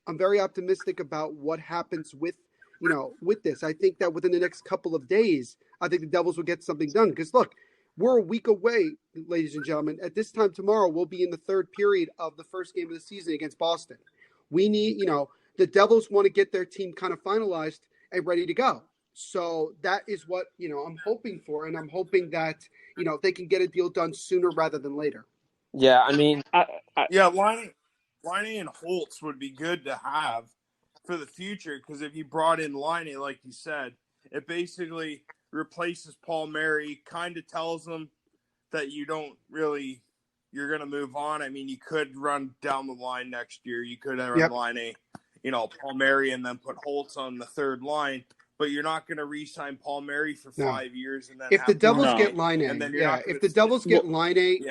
I'm very optimistic about what happens with this. I think that within the next couple of days, I think the Devils will get something done. Because look, we're a week away, ladies and gentlemen. At this time tomorrow, we'll be in the third period of the first game of the season against Boston. We need, the Devils want to get their team kind of finalized and ready to go. So that is what, I'm hoping for. And I'm hoping that, they can get a deal done sooner rather than later. Yeah, I mean, Laine and Holtz would be good to have for the future, because if you brought in Laine, like you said, it basically replaces Paul Mary, kind of tells them that you're going to move on. I mean, you could run down the line next year. You could run Laine, Paul Mary, and then put Holtz on the third line. But you're not going to re-sign Paul Mary for 5 years. And then if the Devils get Laine, Yeah.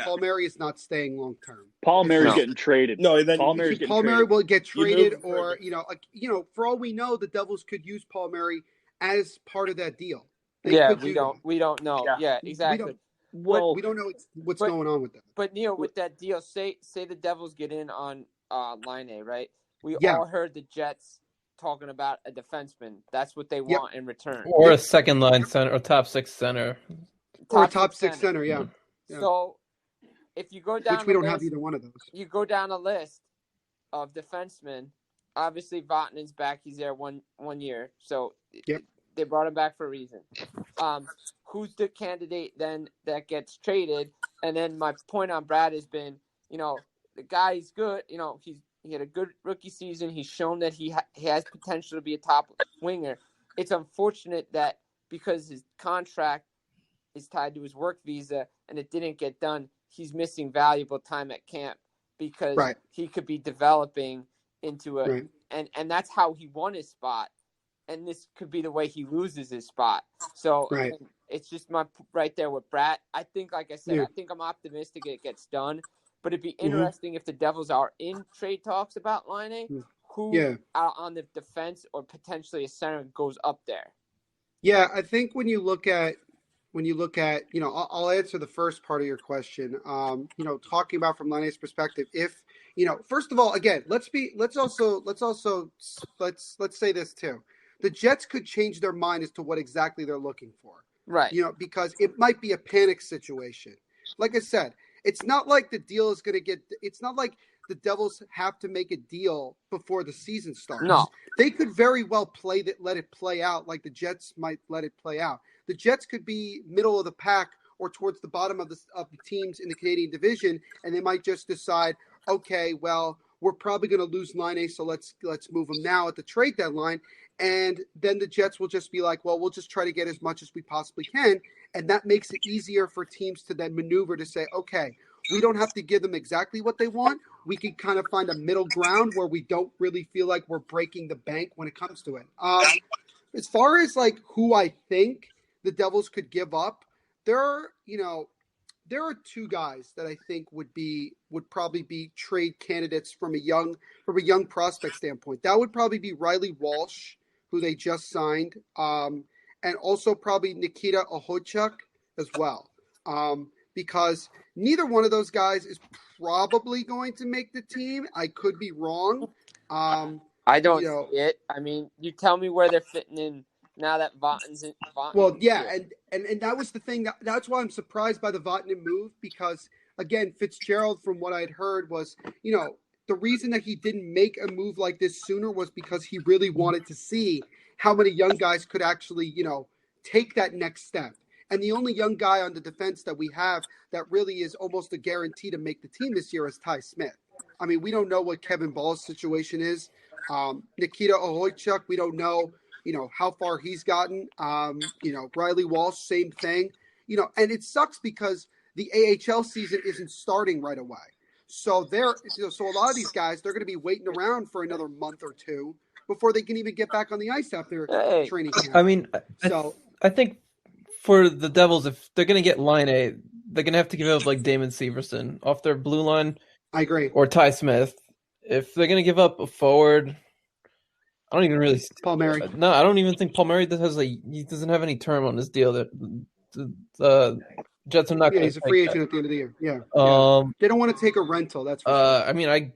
Paul Mary is not staying long term. Paul Mary's getting traded. No, then Paul Mary will get traded, or for all we know, the Devils could use Paul Mary as part of that deal. We don't know. Yeah, exactly. We don't know what's going on with that. But Neil, with that deal, say the Devils get in on Laine, right? We all heard the Jets talking about a defenseman. That's what they want in return. Or a second line center, or top six center. Top six center, yeah. So if you go down, which we don't have either one of those. You go down a list of defensemen. Obviously, Vatanen's back. He's there one year. So they brought him back for a reason. Who's the candidate then that gets traded? And then my point on Brad has been, the guy's good. He had a good rookie season. He's shown that he has potential to be a top winger. It's unfortunate that because his contract is tied to his work visa and it didn't get done, he's missing valuable time at camp because he could be developing into and that's how he won his spot. And this could be the way he loses his spot. So it's just right there with Brad. I think, like I said, I think I'm optimistic it gets done. But it'd be interesting if the Devils are in trade talks about Laine, who on the defense or potentially a center goes up there. Yeah, I think when you look at, I'll answer the first part of your question. Talking about from Laine's perspective, if, first of all, again, let's say this too. The Jets could change their mind as to what exactly they're looking for. Right. Because it might be a panic situation. Like I said, it's not like the deal is going to it's not like the Devils have to make a deal before the season starts. No. They could very well let it play out like the Jets might let it play out. The Jets could be middle of the pack or towards the bottom of the teams in the Canadian division, and they might just decide, okay, well, we're probably going to lose Laine, so let's move him now at the trade deadline. And then the Jets will just be like, well, we'll just try to get as much as we possibly can. And that makes it easier for teams to then maneuver to say, okay, we don't have to give them exactly what they want. We can kind of find a middle ground where we don't really feel like we're breaking the bank when it comes to it. As far as like who I think the Devils could give up, there are two guys that I think would probably be trade candidates from a young prospect standpoint. That would probably be Riley Walsh, who they just signed, and also probably Nikita Okhotiuk as well, because neither one of those guys is probably going to make the team. I could be wrong. I don't see it. I mean, you tell me where they're fitting in now that Vatanen's in. Well, yeah, and that was the thing. That's why I'm surprised by the Vatanen move, because, again, Fitzgerald, from what I'd heard, was, the reason that he didn't make a move like this sooner was because he really wanted to see how many young guys could actually, take that next step. And the only young guy on the defense that we have that really is almost a guarantee to make the team this year is Ty Smith. I mean, we don't know what Kevin Ball's situation is. Nikita Okhotiuk, we don't know, how far he's gotten. Riley Walsh, same thing. And it sucks because the AHL season isn't starting right away. So so a lot of these guys, they're going to be waiting around for another month or two before they can even get back on the ice after training camp. I mean, I think for the Devils, if they're going to get Laine, they're going to have to give up like Damon Severson off their blue line. I agree. Or Ty Smith. If they're going to give up a forward, I don't even really. Paul Mary. No, I don't even think Paul Mary he doesn't have any term on his deal. That the Jets are not. Yeah, he's a free agent at the end of the year. Yeah. They don't want to take a rental. That's. I mean,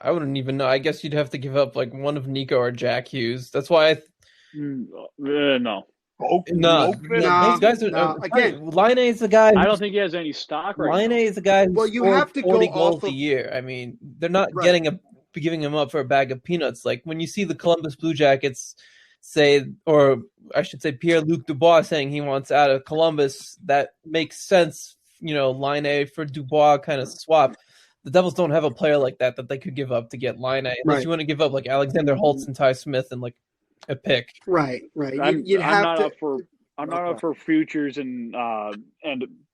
I wouldn't even know. I guess you'd have to give up like one of Nico or Jack Hughes. That's why No. no, those guys are again. Line A is the guy. I don't think he has any stock right Line now. A is the guy who you scored have to 40 go goals off a of, year. I mean, they're not right. giving him up for a bag of peanuts. Like when you see the Columbus Blue Jackets say, or I should say Pierre-Luc Dubois saying he wants out of Columbus, that makes sense. You know, Line A for Dubois kind of swap. The Devils don't have a player like that they could give up to get Line A unless you want to give up like Alexander Holtz and Ty Smith and like a pick. Right. I'm not up for futures and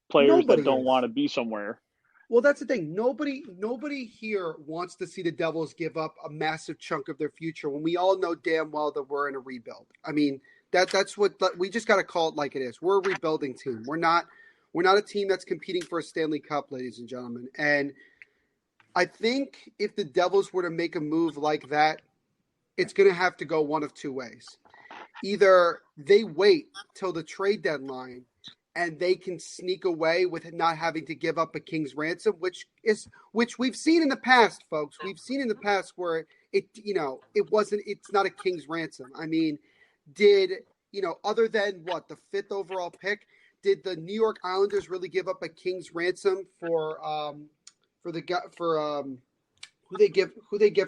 players that don't want to be somewhere. Well, that's the thing. Nobody here wants to see the Devils give up a massive chunk of their future when we all know damn well that we're in a rebuild. I mean, that's what we just got to call it like it is. We're a rebuilding team. We're not a team that's competing for a Stanley Cup, ladies and gentlemen. And I think if the Devils were to make a move like that, it's going to have to go one of two ways. Either they wait till the trade deadline and they can sneak away with not having to give up a king's ransom, which we've seen in the past, folks. We've seen in the past where it's not a king's ransom. I mean, other than the 5th overall pick, did the New York Islanders really give up a king's ransom for who they get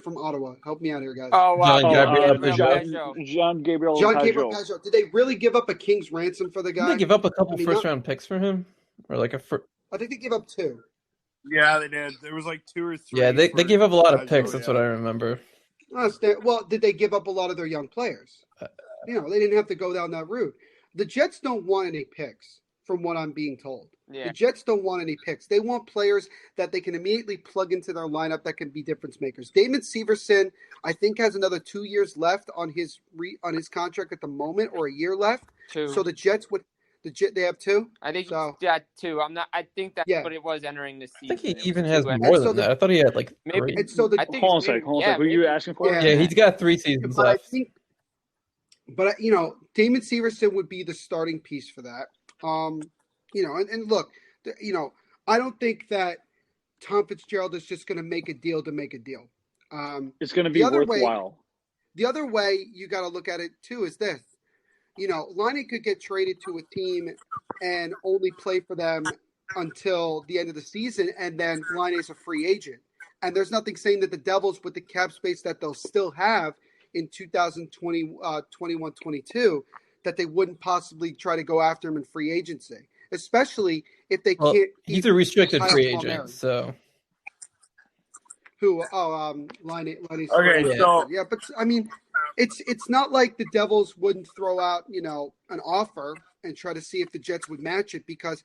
from Ottawa? Help me out here, guys. John Gabriel Pajot. Did they really give up a king's ransom for the guy? Did they give up a couple first-round picks for him, or like I think they gave up 2. Yeah, they did. There was like 2 or 3. Yeah, they gave up a lot of picks. That's what I remember. Well, did they give up a lot of their young players? They didn't have to go down that route. The Jets don't want any picks, from what I'm being told. Yeah. The Jets don't want any picks. They want players that they can immediately plug into their lineup that can be difference makers. Damon Severson, I think, has another 2 years left on his contract at the moment, or a year left. 2. So the Jets they have 2. I think 2. I think that's what it was entering the season. I think he even has more than that. I thought he had like 3. And so hold on a second. Who are you asking for? Yeah, he's got 3 seasons left. But Damon Severson would be the starting piece for that. And look, I don't think that Tom Fitzgerald is just going to make a deal to make a deal. It's going to be worthwhile. The other way you got to look at it too is this. Laine could get traded to a team and only play for them until the end of the season, and then Laine is a free agent. And there's nothing saying that the Devils, with the cap space that they'll still have in 2021-22, that they wouldn't possibly try to go after him in free agency, especially if they can't. He's a restricted free agent, so. Who? Laine. Okay, so yeah, but I mean, it's not like the Devils wouldn't throw out an offer and try to see if the Jets would match it, because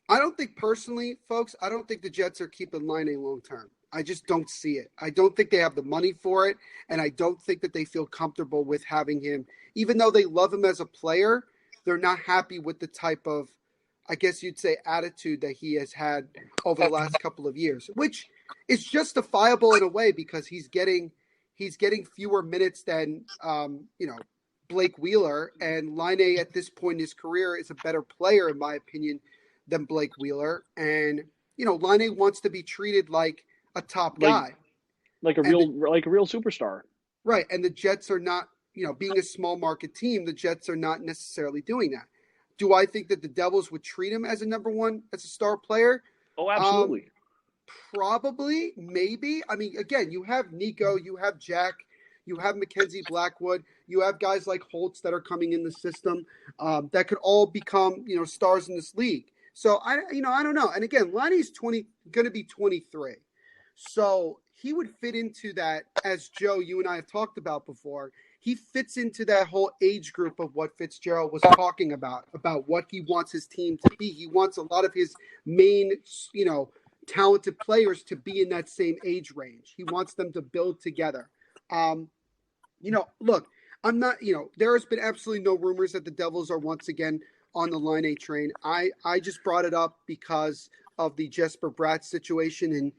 I don't think personally, folks, I don't think the Jets are keeping Laine long term. I just don't see it. I don't think they have the money for it, and I don't think that they feel comfortable with having him. Even though they love him as a player, they're not happy with the type of, I guess you'd say, attitude that he has had over the last couple of years, which is justifiable in a way because he's getting fewer minutes than Blake Wheeler, and Laine at this point in his career is a better player, in my opinion, than Blake Wheeler. And Laine wants to be treated like a top guy, like a real superstar, right? And the Jets are not, being a small market team, the Jets are not necessarily doing that. Do I think that the Devils would treat him as a number one, as a star player? Oh, absolutely. Probably, maybe. I mean, again, you have Nico, you have Jack, you have Mackenzie Blackwood, you have guys like Holtz that are coming in the system that could all become, stars in this league. So I don't know. And again, Laine's going to be 23. So he would fit into that, as Joe, you and I have talked about before. He fits into that whole age group of what Fitzgerald was talking about what he wants his team to be. He wants a lot of his main, talented players to be in that same age range. He wants them to build together. Look, I'm not, there has been absolutely no rumors that the Devils are once again on the Laine train. I just brought it up because of the Jesper Bratt situation. And,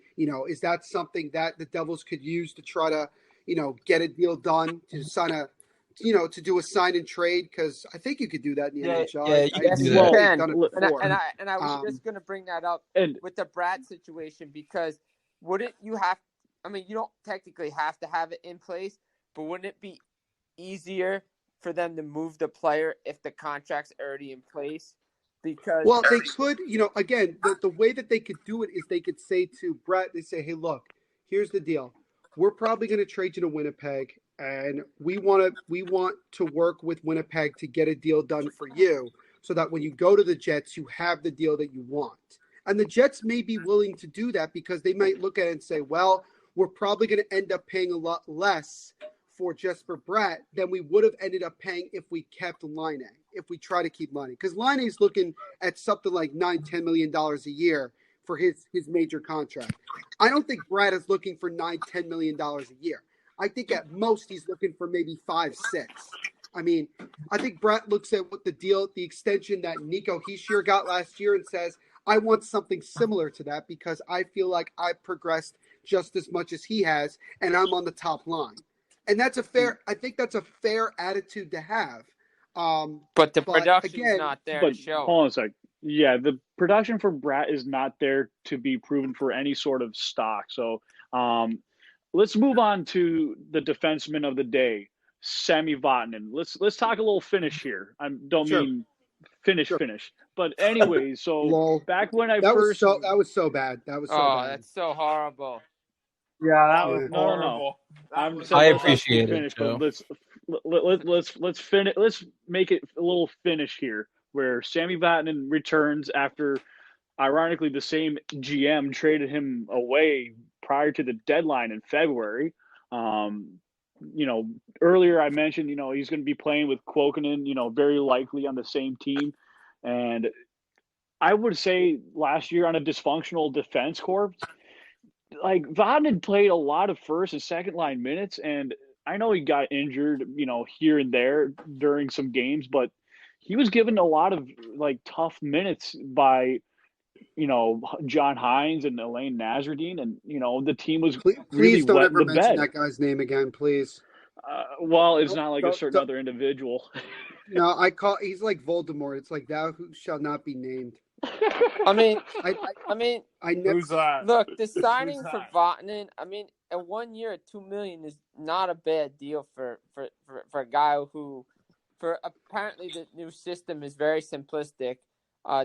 is that something that the Devils could use to try to, get a deal done, to sign to do a sign and trade? Because I think you could do that in the NHL. Yeah, you can. And I was just going to bring that up with the Bratt situation, because wouldn't you have I mean, you don't technically have to have it in place, but wouldn't it be easier for them to move the player if the contract's already in place? Because they could, again, the way that they could do it is they could say to Brett, they say, hey, look, here's the deal. We're probably going to trade you to Winnipeg, and we want to work with Winnipeg to get a deal done for you so that when you go to the Jets, you have the deal that you want. And the Jets may be willing to do that because they might look at it and say, well, we're probably going to end up paying a lot less for Jesper Bratt than we would have ended up paying if we kept Laine, if we try to keep Laine. Because Laine is looking at something like $9-10 million a year for his major contract. I don't think Bratt is looking for $9-10 million a year. I think at most he's looking for maybe 5-6. I mean, I think Bratt looks at what the extension that Nico Hischier got last year and says, I want something similar to that because I feel like I've progressed just as much as he has, and I'm on the top line. And I think that's a fair attitude to have. But the production's not there to show. Hold on a sec. Yeah, the production for Bratt is not there to be proven for any sort of stock. So let's move on to the defenseman of the day, Sami Vatanen. Let's talk a little Finnish here. I don't mean Finnish. But anyway, so back when that was so bad. That was so bad. That's so horrible. Yeah, that was horrible. I appreciate it. But let's finish. Let's make it a little finish here, where Sami Vatanen returns after, ironically, the same GM traded him away prior to the deadline in February. Earlier I mentioned, he's going to be playing with Kuokkanen, very likely on the same team, and I would say last year on a dysfunctional defense corps. Like Vatanen played a lot of first and second line minutes, and I know he got injured, here and there during some games, but he was given a lot of tough minutes by, John Hines and Elaine Nasreddine, and the team was please don't ever mention that guy's name again, please. Well, it's not like a certain other individual. No, he's like Voldemort. It's like thou who shall not be named. I mean, I never. Who's that? Look, the signing for Vatanen. I mean, a 1 year at $2 million is not a bad deal for a guy who, for apparently the new system is very simplistic,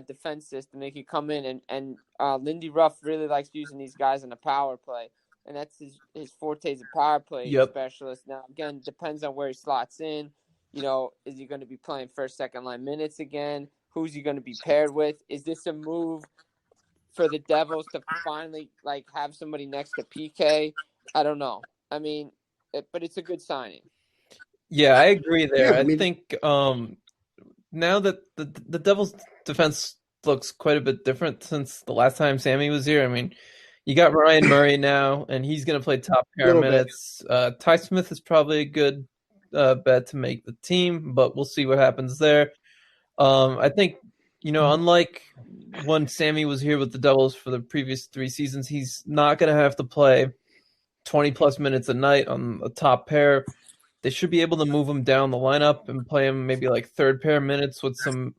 defense system. They can come in and Lindy Ruff really likes using these guys in the power play, and that's his forte is a power play specialist. Now again, depends on where he slots in. Is he going to be playing first, second line minutes again? Who's he going to be paired with? Is this a move for the Devils to finally have somebody next to PK? I don't know. I mean, but it's a good signing. Yeah, I agree there. I think now that the Devils' defense looks quite a bit different since the last time Sammy was here. I mean, you got Ryan Murray now, and he's going to play top pair minutes. Ty Smith is probably a good bet to make the team, but we'll see what happens there. I think, unlike when Sammy was here with the Devils for the previous 3 seasons, he's not going to have to play 20-plus minutes a night on the top pair. They should be able to move him down the lineup and play him maybe third pair minutes with some,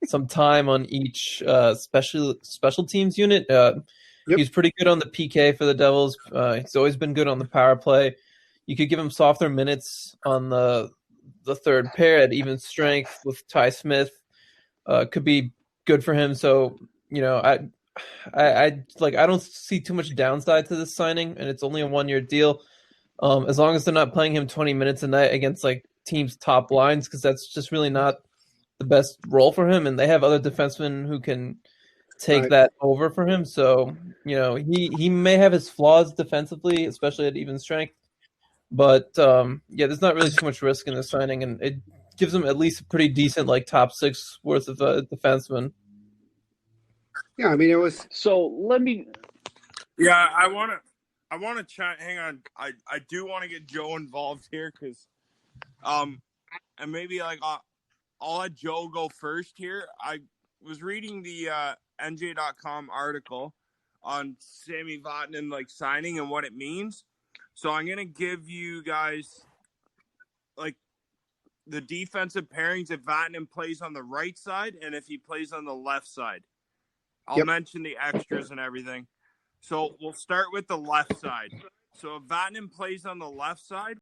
some time on each special teams unit. He's pretty good on the PK for the Devils. He's always been good on the power play. You could give him softer minutes on the third pair at even strength with Ty Smith. Could be good for him. So, I don't see too much downside to this signing, and it's only a 1-year deal. As long as they're not playing him 20 minutes a night against teams' top lines, because that's just really not the best role for him. And they have other defensemen who can take that over for him. So, he may have his flaws defensively, especially at even strength. But, there's not really too much risk in this signing, and it gives them at least a pretty decent, top 6 worth of defenseman. Yeah, I mean, it was... So, let me... Yeah, I want to chat. Hang on. I do want to get Joe involved here, because, and maybe, I'll let Joe go first here. I was reading the NJ.com article on Sami Vatanen, signing and what it means. So I'm going to give you guys, the defensive pairings if Vatanen plays on the right side and if he plays on the left side. I'll mention the extras and everything. So we'll start with the left side. So if Vatanen plays on the left side,